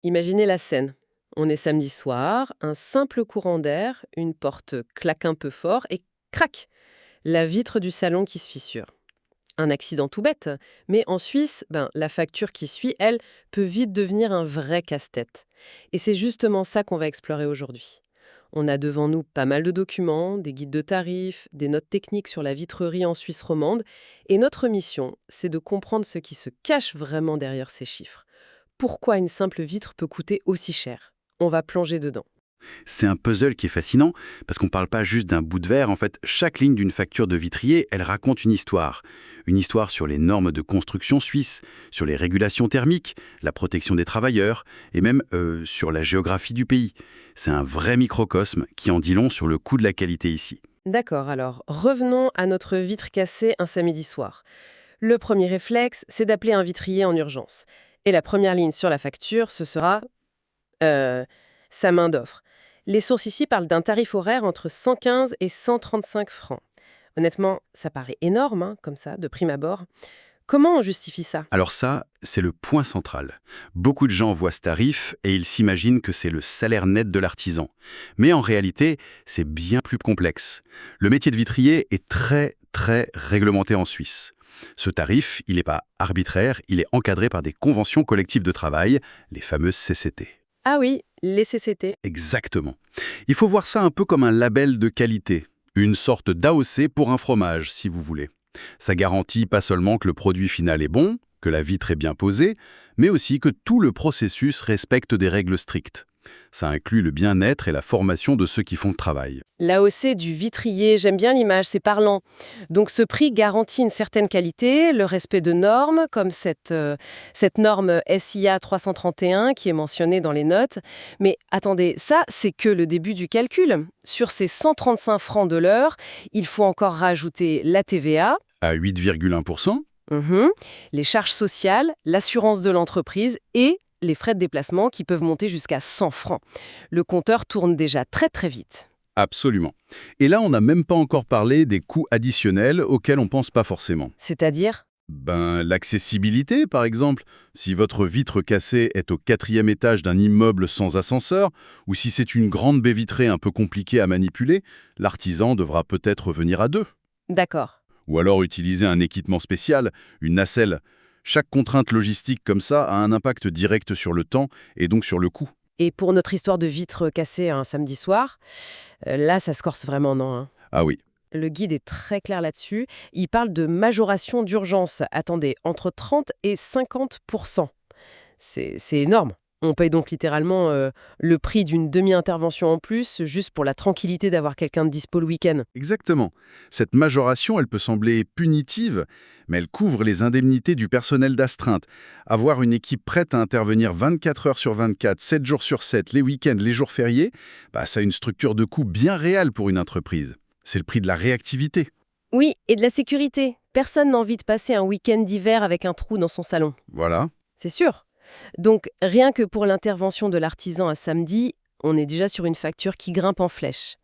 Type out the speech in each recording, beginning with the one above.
Imaginez la scène. On est samedi soir, un simple courant d'air, une porte claque un peu fort et crac, la vitre du salon qui se fissure. Un accident tout bête, mais en Suisse, la facture qui suit, elle, peut vite devenir un vrai casse-tête. Et c'est justement ça qu'on va explorer aujourd'hui. On a devant nous pas mal de documents, des guides de tarifs, des notes techniques sur la vitrerie en Suisse romande, et notre mission, c'est de comprendre ce qui se cache vraiment derrière ces chiffres. Pourquoi une simple vitre peut coûter aussi cher? On va plonger dedans. C'est un puzzle qui est fascinant parce qu'on ne parle pas juste d'un bout de verre. En fait, chaque ligne d'une facture de vitrier, elle raconte une histoire. Une histoire sur les normes de construction suisses, sur les régulations thermiques, la protection des travailleurs et même sur la géographie du pays. C'est un vrai microcosme qui en dit long sur le coût de la qualité ici. D'accord, alors revenons à notre vitre cassée un samedi soir. Le premier réflexe, c'est d'appeler un vitrier en urgence. Et la première ligne sur la facture, ce sera euh, sa main d'offre. Les sources ici parlent d'un tarif horaire entre 115 et 135 francs. Honnêtement, ça paraît énorme, comme ça, de prime abord. Comment on justifie ça? Alors ça, c'est le point central. Beaucoup de gens voient ce tarif et ils s'imaginent que c'est le salaire net de l'artisan. Mais en réalité, c'est bien plus complexe. Le métier de vitrier est très, très réglementé en Suisse. Ce tarif, il n'est pas arbitraire, il est encadré par des conventions collectives de travail, les fameuses CCT. Ah oui, les CCT. Exactement. Il faut voir ça un peu comme un label de qualité, une sorte d'AOC pour un fromage, si vous voulez. Ça garantit pas seulement que le produit final est bon, que la vitre est bien posée, mais aussi que tout le processus respecte des règles strictes. Ça inclut le bien-être et la formation de ceux qui font le travail. L'AOC du vitrier, j'aime bien l'image, c'est parlant. Donc ce prix garantit une certaine qualité, le respect de normes, comme cette norme SIA 331 qui est mentionnée dans les notes. Mais attendez, ça, c'est que le début du calcul. Sur ces 135 francs de l'heure, il faut encore rajouter la TVA, À 8,1%. les charges sociales, l'assurance de l'entreprise et les frais de déplacement qui peuvent monter jusqu'à 100 francs. Le compteur tourne déjà très très vite. Absolument. Et là, on n'a même pas encore parlé des coûts additionnels auxquels on pense pas forcément. C'est-à-dire? L'accessibilité, par exemple. Si votre vitre cassée est au 4e étage d'un immeuble sans ascenseur, ou si c'est une grande baie vitrée un peu compliquée à manipuler, l'artisan devra peut-être venir à deux. D'accord. Ou alors utiliser un équipement spécial, une nacelle. Chaque contrainte logistique comme ça a un impact direct sur le temps et donc sur le coût. Et pour notre histoire de vitre cassée un samedi soir, là, ça se corse vraiment, non, hein. Ah oui, Le guide est très clair là-dessus. Il parle de majoration d'urgence. Attendez, entre 30 et 50%. C'est énorme. On paye donc littéralement le prix d'une demi-intervention en plus, juste pour la tranquillité d'avoir quelqu'un de dispo le week-end. exactement. Cette majoration, elle peut sembler punitive, mais elle couvre les indemnités du personnel d'astreinte. Avoir une équipe prête à intervenir 24 heures sur 24, 7 jours sur 7, les week-ends, les jours fériés, ça a une structure de coût bien réelle pour une entreprise. C'est le prix de la réactivité. Oui, et de la sécurité. Personne n'a envie de passer un week-end d'hiver avec un trou dans son salon. Voilà. C'est sûr. Donc, rien que pour l'intervention de l'artisan à samedi, on est déjà sur une facture qui grimpe en flèche.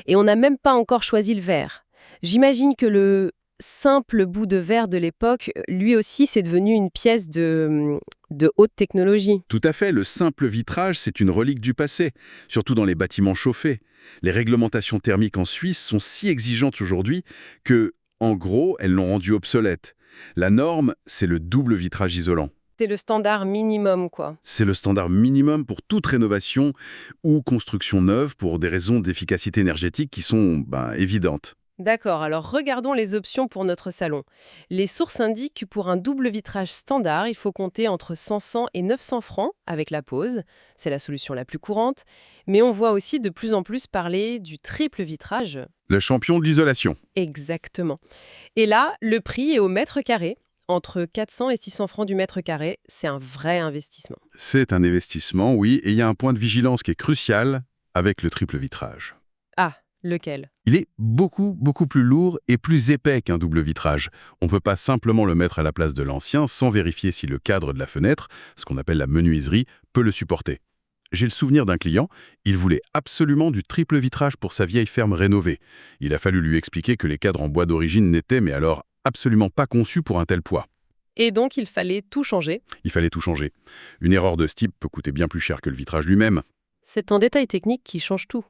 Et on n'a même pas encore choisi le verre. J'imagine que le simple bout de verre de l'époque, lui aussi, c'est devenu une pièce de haute technologie. Tout à fait, le simple vitrage, c'est une relique du passé, surtout dans les bâtiments chauffés. Les réglementations thermiques en Suisse sont si exigeantes aujourd'hui que, en gros, elles l'ont rendu obsolète. La norme, c'est le double vitrage isolant. C'est le standard minimum, quoi. C'est le standard minimum pour toute rénovation ou construction neuve pour des raisons d'efficacité énergétique qui sont évidentes. D'accord, alors regardons les options pour notre salon. Les sources indiquent que pour un double vitrage standard, il faut compter entre 500 et 900 francs avec la pose. C'est la solution la plus courante. Mais on voit aussi de plus en plus parler du triple vitrage. Le champion de l'isolation. Exactement. Et là, le prix est au mètre carré. Entre 400 et 600 francs du mètre carré, c'est un vrai investissement. C'est un investissement, oui, et il y a un point de vigilance qui est crucial avec le triple vitrage. Ah, lequel? Il est beaucoup, beaucoup plus lourd et plus épais qu'un double vitrage. On ne peut pas simplement le mettre à la place de l'ancien sans vérifier si le cadre de la fenêtre, ce qu'on appelle la menuiserie, peut le supporter. J'ai le souvenir d'un client, il voulait absolument du triple vitrage pour sa vieille ferme rénovée. Il a fallu lui expliquer que les cadres en bois d'origine n'étaient, mais alors, absolument pas conçus pour un tel poids. Et donc, il fallait tout changer. Il fallait tout changer. Une erreur de ce type peut coûter bien plus cher que le vitrage lui-même. C'est un détail technique qui change tout.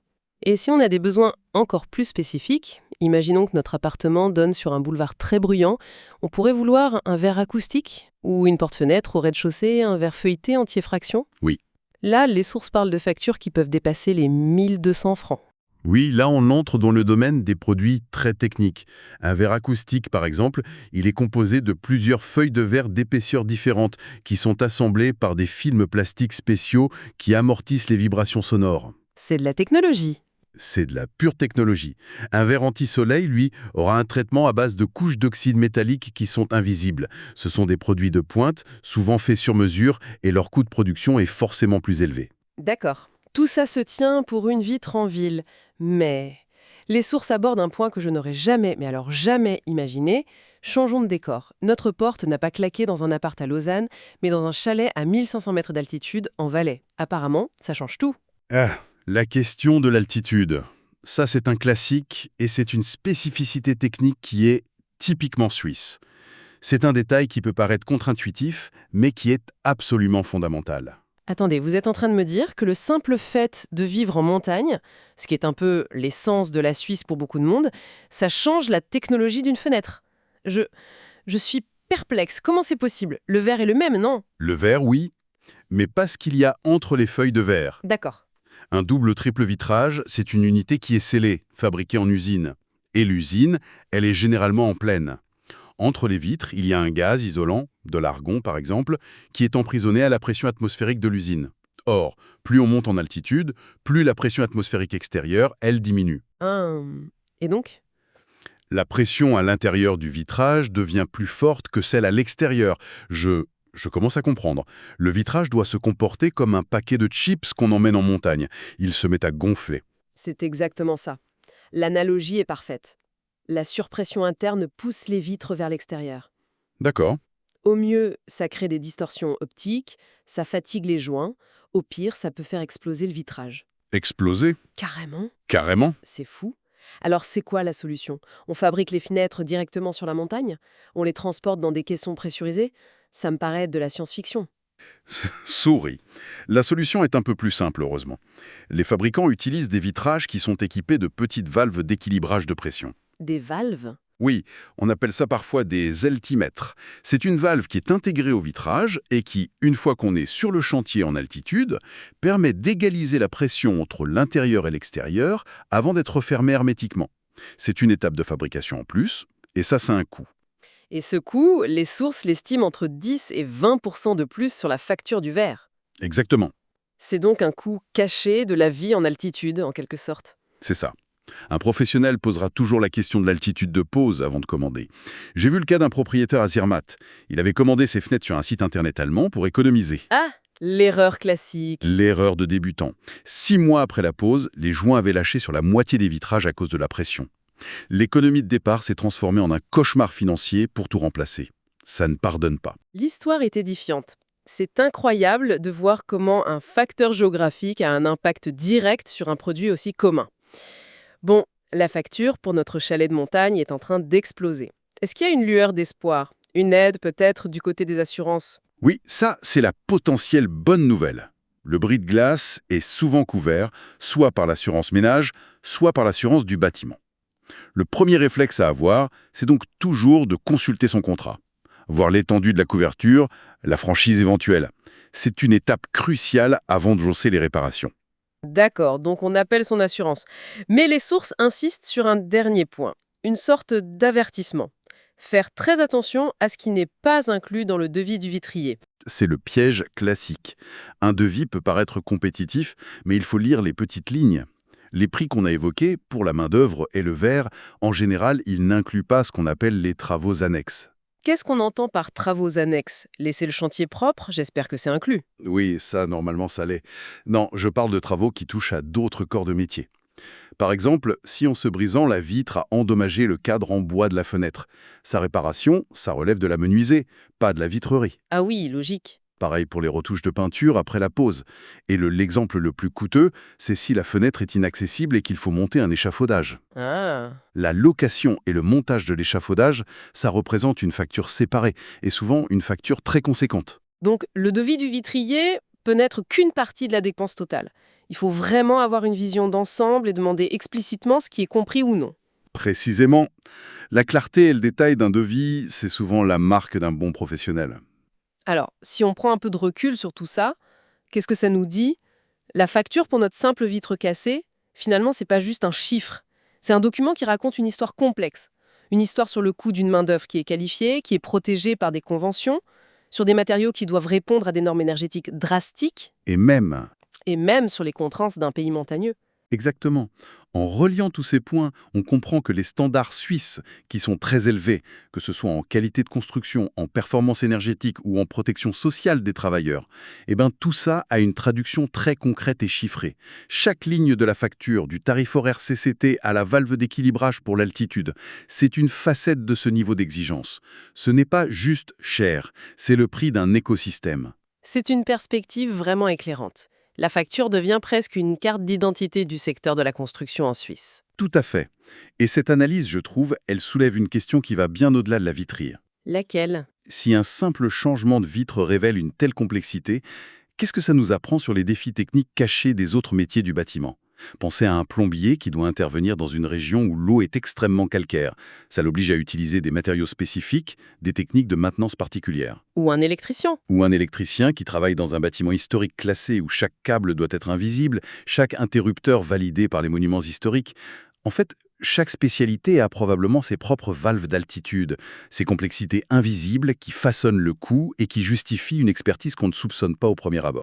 Et si on a des besoins encore plus spécifiques, imaginons que notre appartement donne sur un boulevard très bruyant, on pourrait vouloir un verre acoustique ou une porte-fenêtre au rez-de-chaussée, un verre feuilleté entier-fraction. Oui. Là, les sources parlent de factures qui peuvent dépasser les 1200 francs. Oui, là on entre dans le domaine des produits très techniques. Un verre acoustique, par exemple, il est composé de plusieurs feuilles de verre d'épaisseur différentes qui sont assemblées par des films plastiques spéciaux qui amortissent les vibrations sonores. C'est de la technologie. C'est de la pure technologie. Un verre anti-soleil, lui, aura un traitement à base de couches d'oxyde métallique qui sont invisibles. Ce sont des produits de pointe, souvent faits sur mesure, et leur coût de production est forcément plus élevé. D'accord. Tout ça se tient pour une vitre en ville. Mais les sources abordent un point que je n'aurais jamais, mais alors jamais imaginé. Changeons de décor. Notre porte n'a pas claqué dans un appart à Lausanne, mais dans un chalet à 1500 mètres d'altitude en Valais. Apparemment, ça change tout. La question de l'altitude. Ça, c'est un classique et c'est une spécificité technique qui est typiquement suisse. C'est un détail qui peut paraître contre-intuitif, mais qui est absolument fondamental. Attendez, vous êtes en train de me dire que le simple fait de vivre en montagne, ce qui est un peu l'essence de la Suisse pour beaucoup de monde, ça change la technologie d'une fenêtre. Je suis perplexe. Comment c'est possible? Le verre est le même, non? Le verre, oui, mais pas ce qu'il y a entre les feuilles de verre. D'accord. Un double-triple vitrage, c'est une unité qui est scellée, fabriquée en usine. Et l'usine, elle est généralement en plaine. Entre les vitres, il y a un gaz isolant, de l'argon par exemple, qui est emprisonné à la pression atmosphérique de l'usine. Or, plus on monte en altitude, plus la pression atmosphérique extérieure, elle diminue. Et donc? La pression à l'intérieur du vitrage devient plus forte que celle à l'extérieur. Je commence à comprendre. Le vitrage doit se comporter comme un paquet de chips qu'on emmène en montagne. Il se met à gonfler. C'est exactement ça. L'analogie est parfaite. La surpression interne pousse les vitres vers l'extérieur. D'accord. Au mieux, ça crée des distorsions optiques, ça fatigue les joints. Au pire, ça peut faire exploser le vitrage. Exploser? Carrément? Carrément. C'est fou. Alors c'est quoi la solution? On fabrique les fenêtres directement sur la montagne? On les transporte dans des caissons pressurisés? Ça me paraît de la science-fiction. Souris. La solution est un peu plus simple, heureusement. Les fabricants utilisent des vitrages qui sont équipés de petites valves d'équilibrage de pression. Des valves? Oui, on appelle ça parfois des altimètres. C'est une valve qui est intégrée au vitrage et qui, une fois qu'on est sur le chantier en altitude, permet d'égaliser la pression entre l'intérieur et l'extérieur avant d'être fermée hermétiquement. C'est une étape de fabrication en plus, et ça a un coût. Et ce coût, les sources l'estiment entre 10 et 20% de plus sur la facture du verre. Exactement, C'est donc un coût caché de la vie en altitude, en quelque sorte. c'est ça. Un professionnel posera toujours la question de l'altitude de pose avant de commander. J'ai vu le cas d'un propriétaire à Zermatt. Il avait commandé ses fenêtres sur un site internet allemand pour économiser. Ah, l'erreur classique. L'erreur de débutant. 6 mois après la pose, les joints avaient lâché sur la moitié des vitrages à cause de la pression. L'économie de départ s'est transformée en un cauchemar financier pour tout remplacer. Ça ne pardonne pas. L'histoire est édifiante. C'est incroyable de voir comment un facteur géographique a un impact direct sur un produit aussi commun. Bon, la facture pour notre chalet de montagne est en train d'exploser. Est-ce qu'il y a une lueur d'espoir? Une aide peut-être du côté des assurances? Oui, ça, c'est la potentielle bonne nouvelle. Le bris de glace est souvent couvert, soit par l'assurance ménage, soit par l'assurance du bâtiment. Le premier réflexe à avoir, c'est donc toujours de consulter son contrat. Voir l'étendue de la couverture, la franchise éventuelle. C'est une étape cruciale avant de joncer les réparations. D'accord, donc on appelle son assurance. Mais les sources insistent sur un dernier point, une sorte d'avertissement. Faire très attention à ce qui n'est pas inclus dans le devis du vitrier. C'est le piège classique. Un devis peut paraître compétitif, mais il faut lire les petites lignes. Les prix qu'on a évoqués, pour la main-d'œuvre et le verre, en général, ils n'incluent pas ce qu'on appelle les travaux annexes. Qu'est-ce qu'on entend par travaux annexes? Laisser le chantier propre? J'espère que c'est inclus. Oui, ça, normalement, ça l'est. Non, je parle de travaux qui touchent à d'autres corps de métier. Par exemple, si en se brisant, la vitre a endommagé le cadre en bois de la fenêtre. Sa réparation, ça relève de la menuiserie, pas de la vitrerie. Ah oui, logique. Pareil pour les retouches de peinture après la pose. Et l'exemple le plus coûteux, c'est si la fenêtre est inaccessible et qu'il faut monter un échafaudage. Ah. La location et le montage de l'échafaudage, ça représente une facture séparée, et souvent une facture très conséquente. Donc, le devis du vitrier peut n'être qu'une partie de la dépense totale. Il faut vraiment avoir une vision d'ensemble et demander explicitement ce qui est compris ou non. Précisément, la clarté et le détail d'un devis, c'est souvent la marque d'un bon professionnel. Alors, si on prend un peu de recul sur tout ça, qu'est-ce que ça nous dit? La facture pour notre simple vitre cassée, finalement, c'est pas juste un chiffre. C'est un document qui raconte une histoire complexe. Une histoire sur le coût d'une main-d'œuvre qui est qualifiée, qui est protégée par des conventions, sur des matériaux qui doivent répondre à des normes énergétiques drastiques, Et même, et même sur les contraintes d'un pays montagneux. exactement, en reliant tous ces points, on comprend que les standards suisses, qui sont très élevés, que ce soit en qualité de construction, en performance énergétique ou en protection sociale des travailleurs, eh ben tout ça a une traduction très concrète et chiffrée. Chaque ligne de la facture, du tarif horaire CCT à la valve d'équilibrage pour l'altitude, c'est une facette de ce niveau d'exigence. Ce n'est pas juste cher, c'est le prix d'un écosystème. C'est une perspective vraiment éclairante. La facture devient presque une carte d'identité du secteur de la construction en Suisse. Tout à fait. Et cette analyse, je trouve, elle soulève une question qui va bien au-delà de la vitrine. Laquelle? Si un simple changement de vitre révèle une telle complexité, qu'est-ce que ça nous apprend sur les défis techniques cachés des autres métiers du bâtiment? Pensez à un plombier qui doit intervenir dans une région où l'eau est extrêmement calcaire. Ça l'oblige à utiliser des matériaux spécifiques, des techniques de maintenance particulières. Ou un électricien? Ou un électricien qui travaille dans un bâtiment historique classé où chaque câble doit être invisible, chaque interrupteur validé par les monuments historiques. En fait, chaque spécialité a probablement ses propres valves d'altitude, ses complexités invisibles qui façonnent le coût et qui justifient une expertise qu'on ne soupçonne pas au premier abord.